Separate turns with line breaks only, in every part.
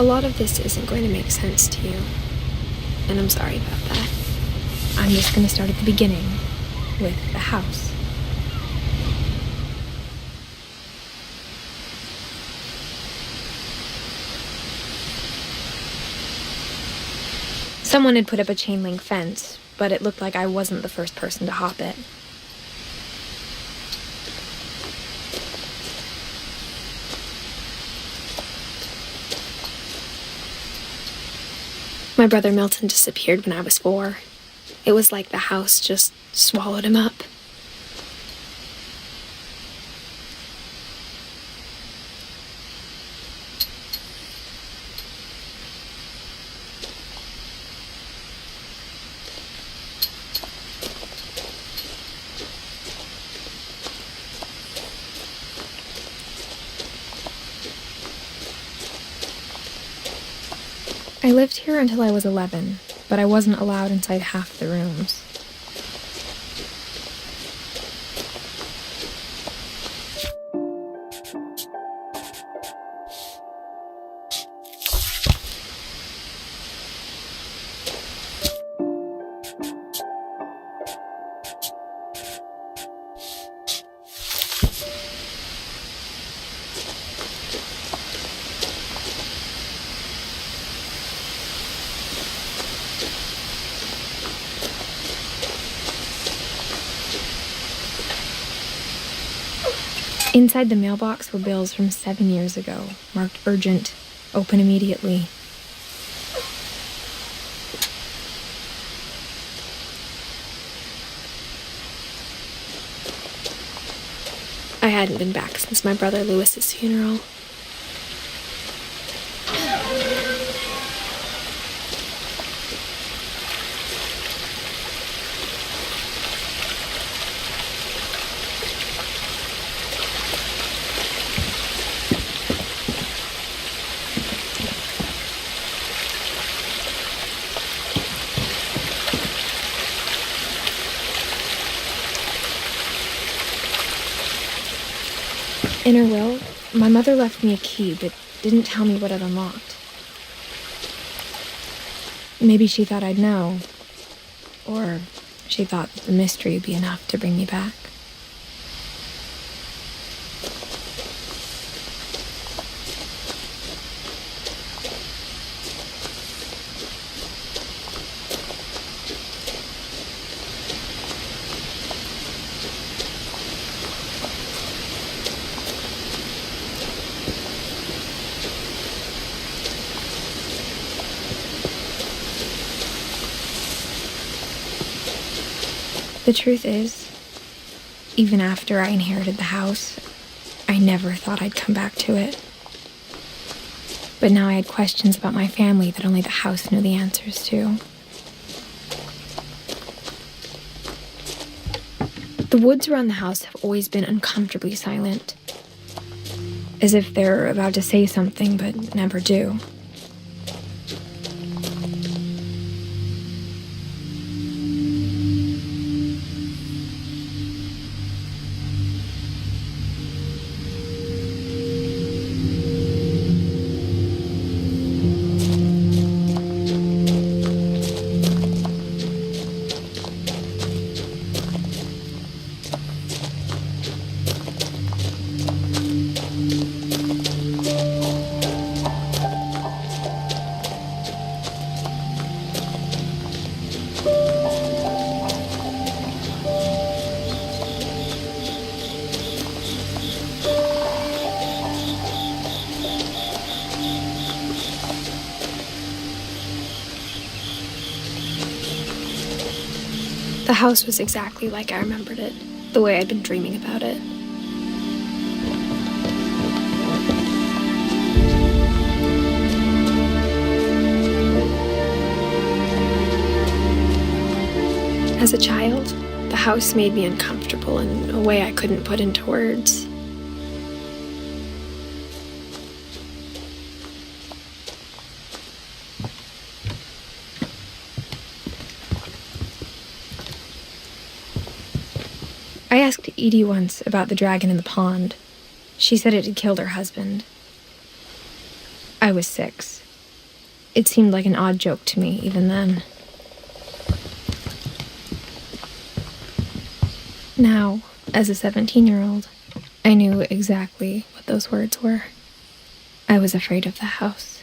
A lot of this isn't going to make sense to you, and I'm sorry about that. I'm just going to start at the beginning, with the house. Someone had put up a chain-link fence, but it looked like I wasn't the first person to hop it. My brother Milton disappeared when I was 4. It was like the house just swallowed him up. I lived here until I was 11, but I wasn't allowed inside half the rooms. Inside the mailbox were bills from 7 years ago, marked urgent, open immediately. I hadn't been back since my brother Lewis's funeral. In her will, my mother left me a key, but didn't tell me what it unlocked. Maybe she thought I'd know, or she thought that the mystery would be enough to bring me back. The truth is, even after I inherited the house, I never thought I'd come back to it. But now I had questions about my family that only the house knew the answers to. The woods around the house have always been uncomfortably silent, as if they're about to say something but never do. The house was exactly like I remembered it, the way I'd been dreaming about it. As a child, the house made me uncomfortable in a way I couldn't put into words. I asked Edie once about the dragon in the pond. She said it had killed her husband. I was 6, It seemed like an odd joke to me, even then. Now, as a 17-year-old, I knew exactly what those words were. I was afraid of the house.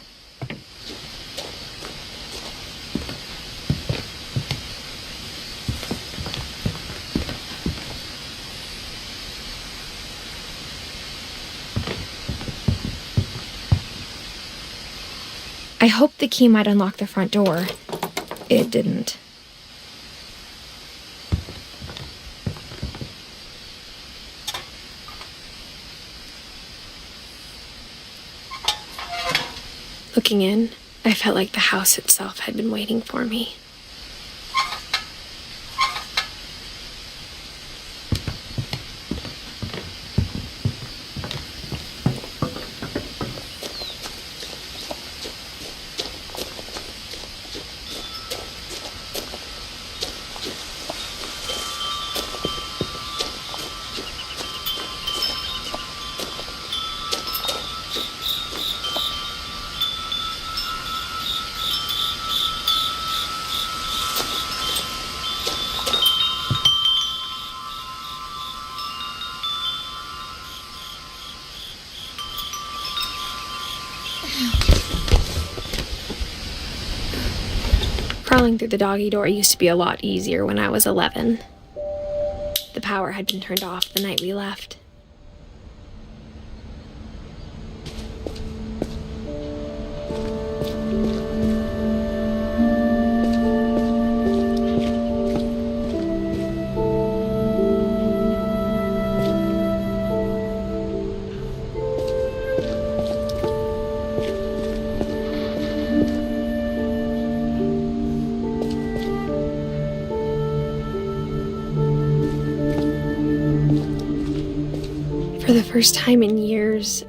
I hoped the key might unlock the front door. It didn't. Looking in, I felt like the house itself had been waiting for me. Crawling through the doggy door used to be a lot easier when I was 11. The power had been turned off the night we left. For the first time in years,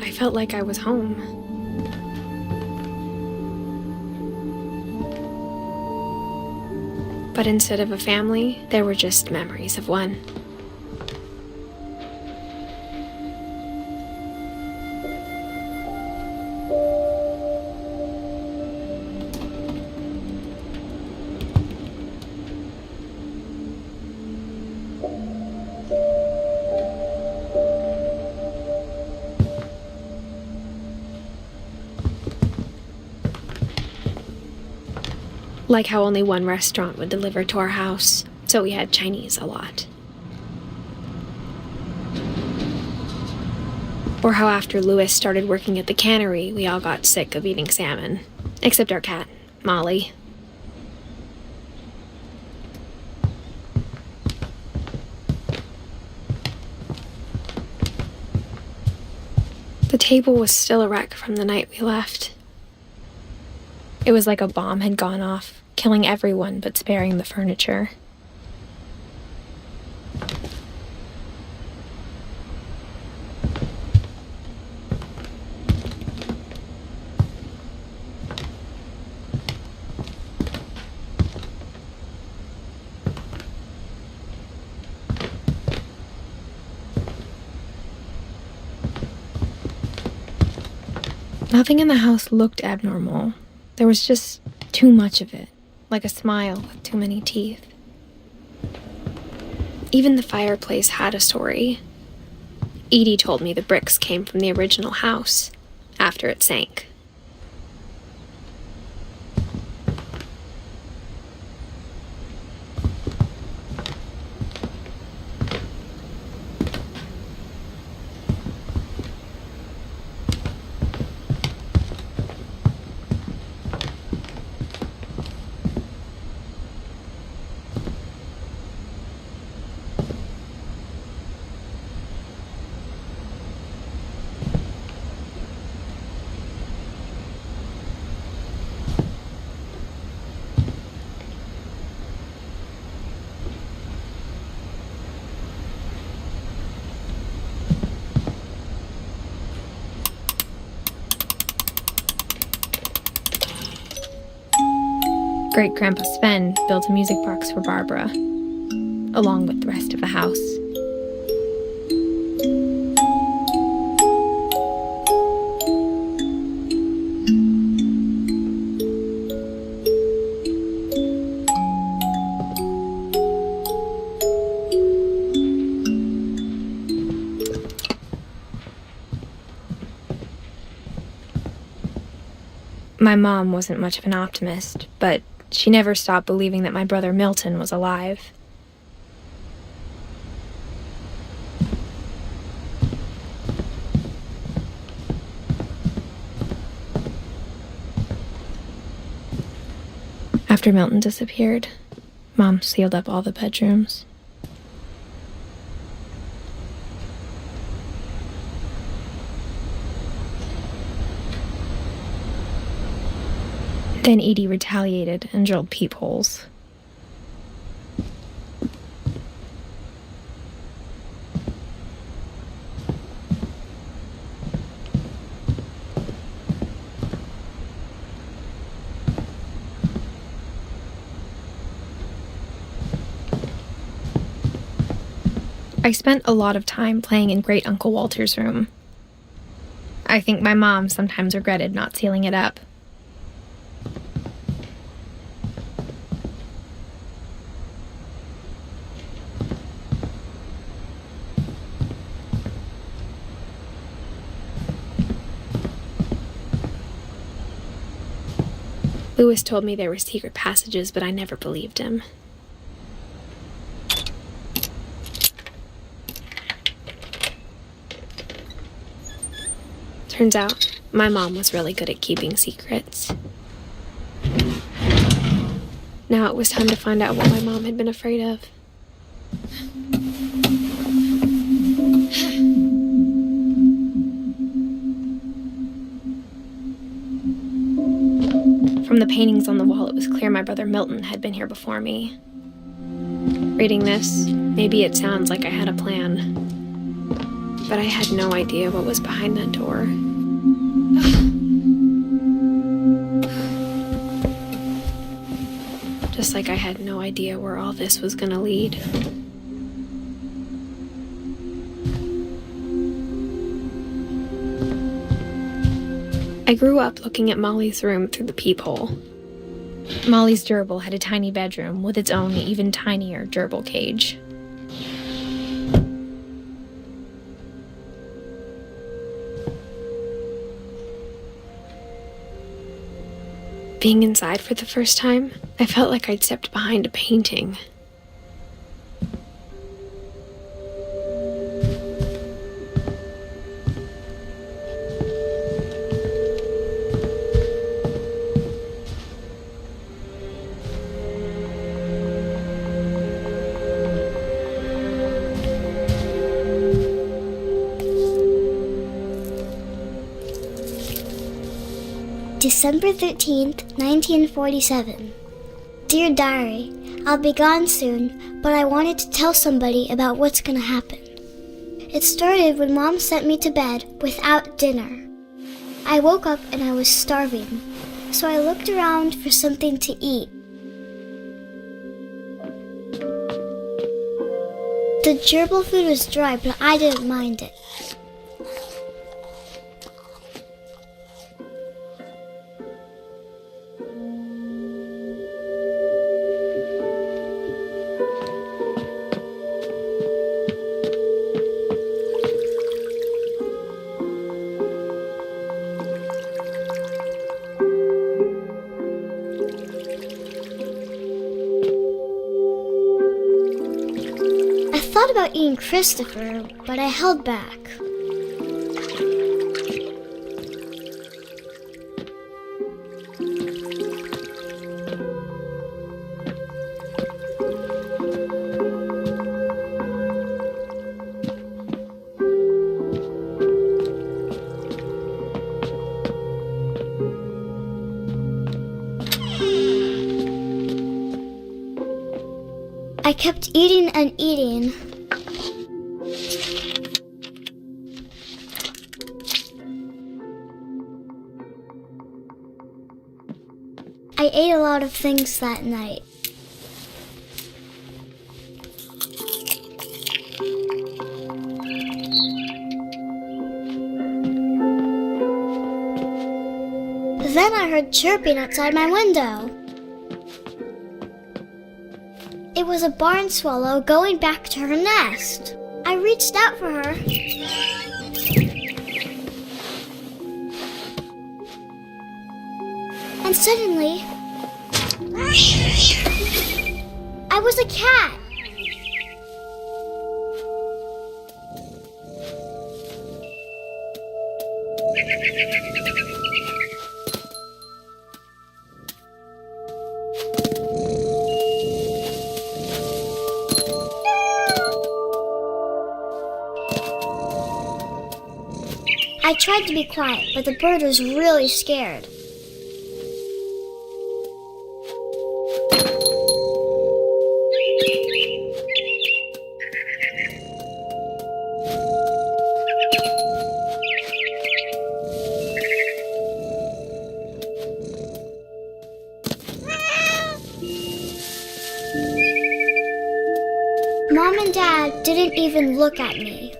I felt like I was home. But instead of a family, there were just memories of one. Like how only one restaurant would deliver to our house, so we had Chinese a lot. Or how after Louis started working at the cannery, we all got sick of eating salmon. Except our cat, Molly. The table was still a wreck from the night we left. It was like a bomb had gone off, killing everyone but sparing the furniture. Nothing in the house looked abnormal. There was just too much of it, like a smile with too many teeth. Even the fireplace had a story. Edie told me the bricks came from the original house, after it sank. Great-Grandpa Sven built a music box for Barbara, along with the rest of the house. My mom wasn't much of an optimist, but she never stopped believing that my brother Milton was alive. After Milton disappeared, Mom sealed up all the bedrooms. Then Edie retaliated and drilled peepholes. I spent a lot of time playing in Great Uncle Walter's room. I think my mom sometimes regretted not sealing it up. Lewis told me there were secret passages, but I never believed him. Turns out, my mom was really good at keeping secrets. Now it was time to find out what my mom had been afraid of. From the paintings on the wall, it was clear my brother Milton had been here before me. Reading this, maybe it sounds like I had a plan, but I had no idea what was behind that door. Just like I had no idea where all this was gonna lead. I grew up looking at Molly's room through the peephole. Molly's gerbil had a tiny bedroom with its own even tinier gerbil cage. Being inside for the first time, I felt like I'd stepped behind a painting.
December 13th, 1947. Dear Diary, I'll be gone soon, but I wanted to tell somebody about what's gonna happen. It started when Mom sent me to bed without dinner. I woke up and I was starving, so I looked around for something to eat. The gerbil food was dry, but I didn't mind it. I thought about eating Christopher, but I held back. I kept eating and eating. I ate a lot of things that night. Then I heard chirping outside my window. It was a barn swallow going back to her nest. I reached out for her. And suddenly, I was a cat. I tried to be quiet, but the bird was really scared. Mom and Dad didn't even look at me.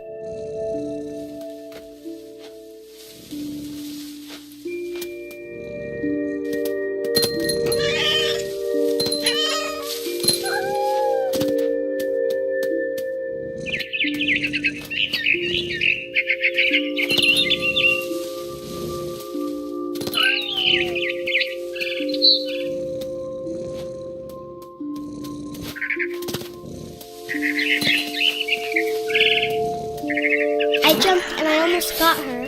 I jumped and I almost got her.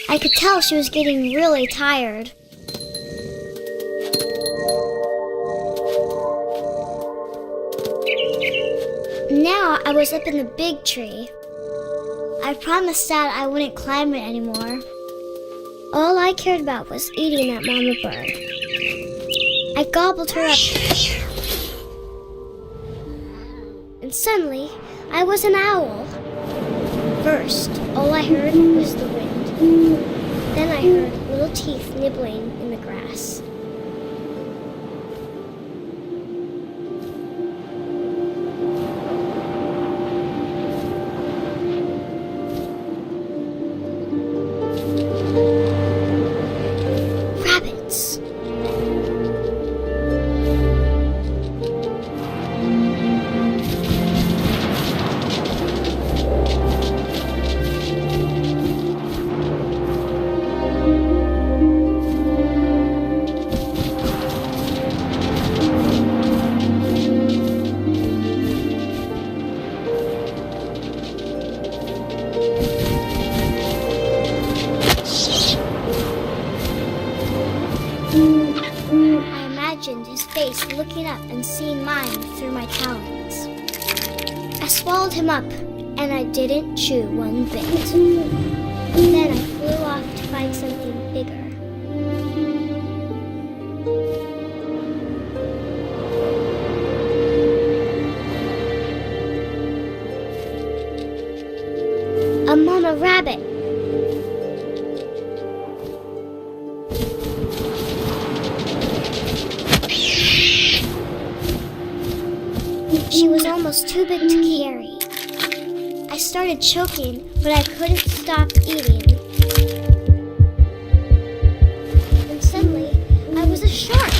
I could tell she was getting really tired. Now I was up in the big tree. I promised Dad I wouldn't climb it anymore. All I cared about was eating that mama bird. I gobbled her up. And suddenly, I was an owl. First, all I heard was the wind. Then I heard little teeth nibbling in the grass. Rabbits. I imagined his face looking up and seeing mine through my talons. I swallowed him up, and I didn't chew one bit. Then I flew off to find something bigger. A mama rabbit. She was almost too big to carry. I started choking, but I couldn't stop eating. And suddenly, I was a shark.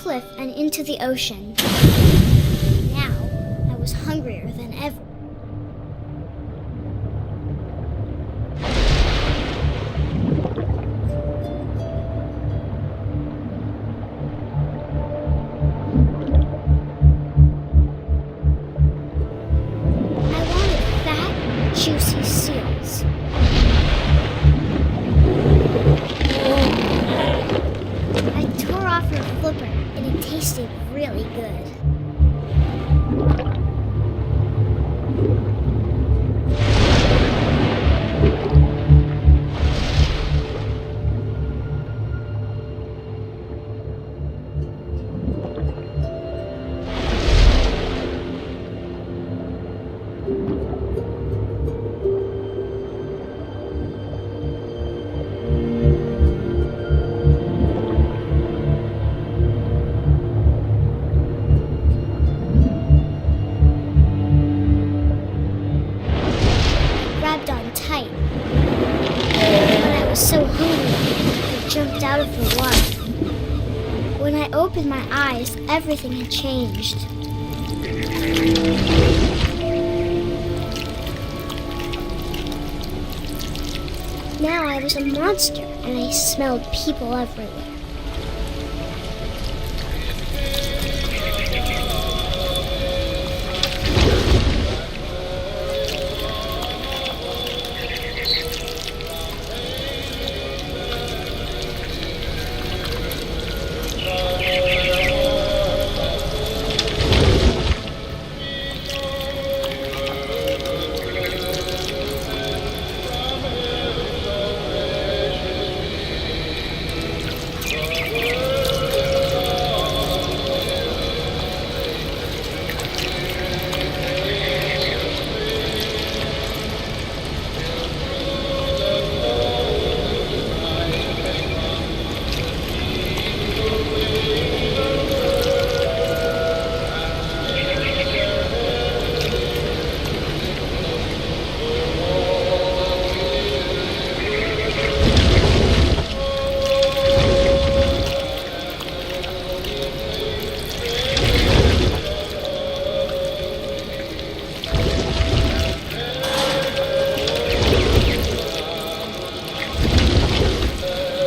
cliff and into the ocean. Now, I was hungrier than ever. I wanted fat, juicy seals. I tore off her flipper, and it tasted really good. Grabbed on tight. But I was so hungry, I jumped out of the water. When I opened my eyes, everything had changed. Now I was a monster, and I smelled people everywhere.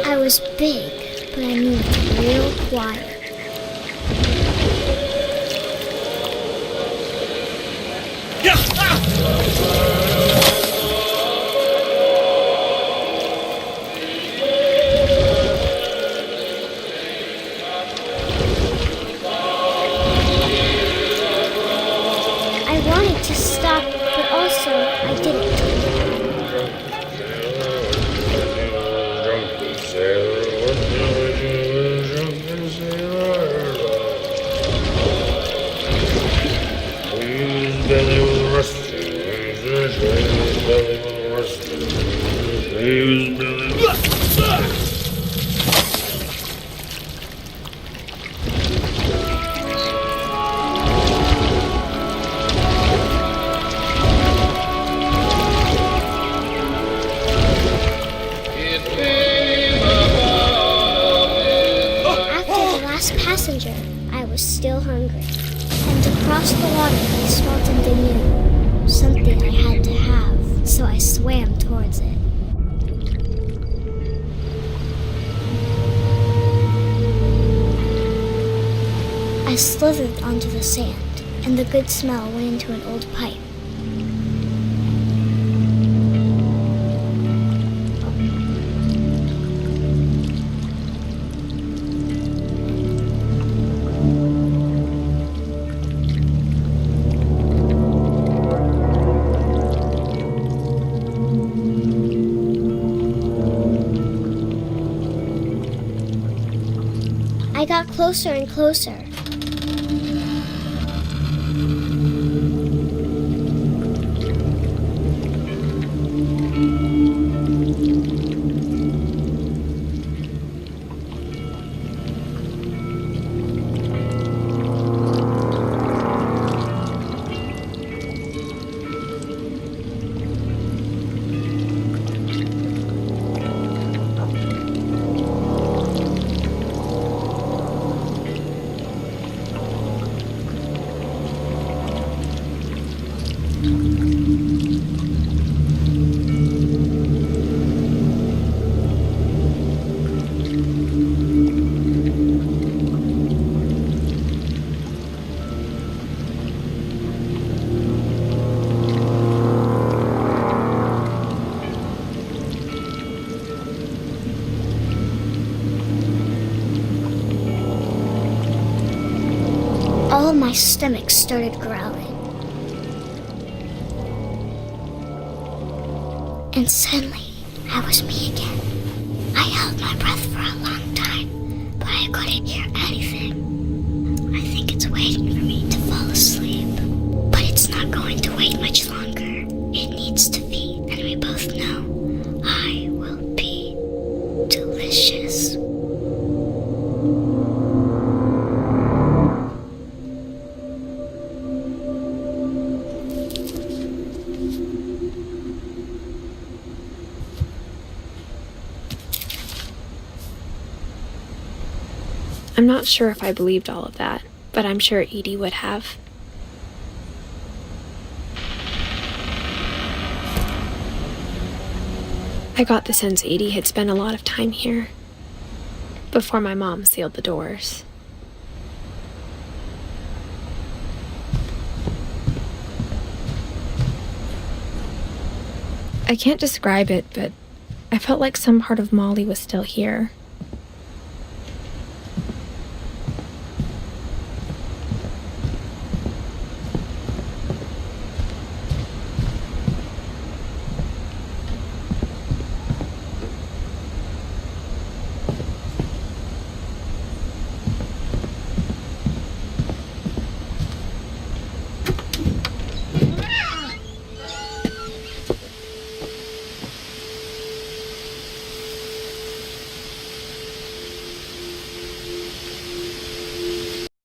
I was big, but I moved real quiet. I wanted to stop, but also I didn't. Passenger, I was still hungry, and across the water I smelled something new, something I had to have, so I swam towards it. I slithered onto the sand, and the good smell went into an old pipe. I got closer and closer. All of my stomach started growling. And suddenly, I was me again. I held my breath for a long time, but I couldn't hear anything. I think it's waiting for me to fall asleep. But it's not going to wait much longer. It needs to feed, and we both know I will be delicious.
I'm not sure if I believed all of that, but I'm sure Edie would have. I got the sense Edie had spent a lot of time here, before my mom sealed the doors. I can't describe it, but I felt like some part of Molly was still here.